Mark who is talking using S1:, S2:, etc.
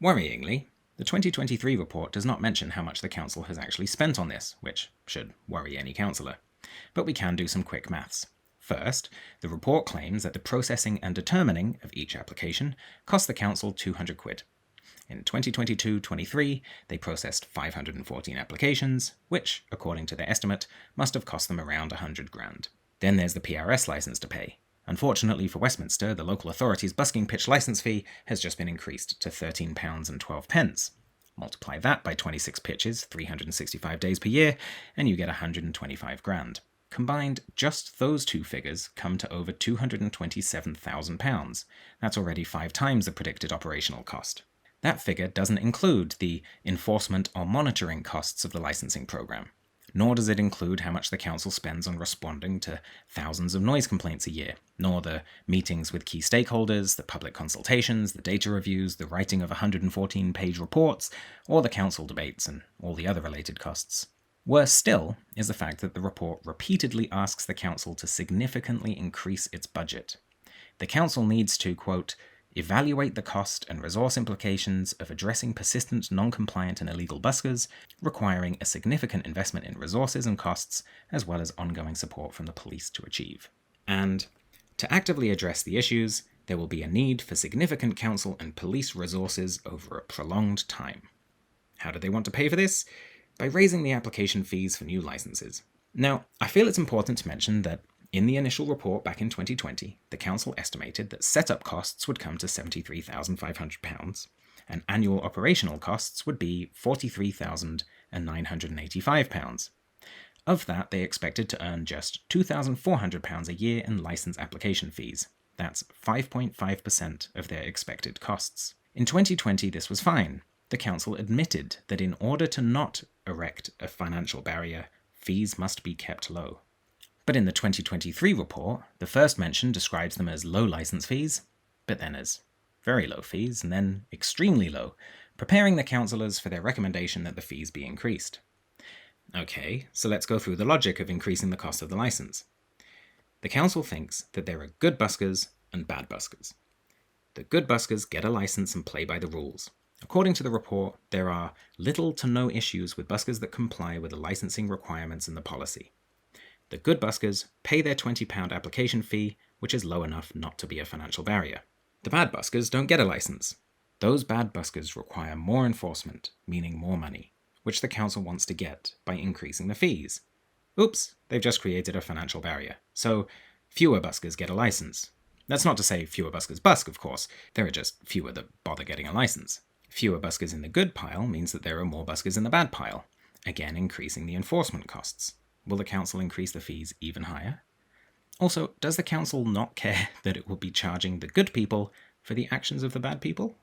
S1: Worryingly, the 2023 report does not mention how much the council has actually spent on this, which should worry any councillor. But we can do some quick maths. First, the report claims that the processing and determining of each application cost the council 200 quid. In 2022-23, they processed 514 applications, which, according to their estimate, must have cost them around 100 grand. Then there's the PRS licence to pay. Unfortunately for Westminster, the local authority's busking pitch licence fee has just been increased to £13.12. Multiply that by 26 pitches, 365 days per year, and you get 125 grand. Combined, just those two figures come to over £227,000. That's already 5 times the predicted operational cost. That figure doesn't include the enforcement or monitoring costs of the licensing program, nor does it include how much the council spends on responding to thousands of noise complaints a year, nor the meetings with key stakeholders, the public consultations, the data reviews, the writing of 114-page reports, or the council debates and all the other related costs. Worse still is the fact that the report repeatedly asks the council to significantly increase its budget. The council needs to, quote, evaluate the cost and resource implications of addressing persistent, non-compliant and illegal buskers, requiring a significant investment in resources and costs, as well as ongoing support from the police to achieve. And to actively address the issues, there will be a need for significant council and police resources over a prolonged time. How do they want to pay for this? By raising the application fees for new licenses. Now, I feel it's important to mention that in the initial report back in 2020, the council estimated that setup costs would come to £73,500 and annual operational costs would be £43,985. Of that, they expected to earn just £2,400 a year in license application fees. That's 5.5% of their expected costs. In 2020, this was fine. The council admitted that in order to not erect a financial barrier, fees must be kept low. But in the 2023 report, the first mention describes them as low license fees, but then as very low fees, and then extremely low, preparing the councillors for their recommendation that the fees be increased. Okay, so let's go through the logic of increasing the cost of the license. The council thinks that there are good buskers and bad buskers. The good buskers get a license and play by the rules. According to the report, there are little to no issues with buskers that comply with the licensing requirements in the policy. The good buskers pay their £20 application fee, which is low enough not to be a financial barrier. The bad buskers don't get a license. Those bad buskers require more enforcement, meaning more money, which the council wants to get by increasing the fees. Oops, they've just created a financial barrier. So fewer buskers get a license. That's not to say fewer buskers busk, of course. There are just fewer that bother getting a license. Fewer buskers in the good pile means that there are more buskers in the bad pile, again increasing the enforcement costs. Will the council increase the fees even higher? Also, does the council not care that it will be charging the good people for the actions of the bad people?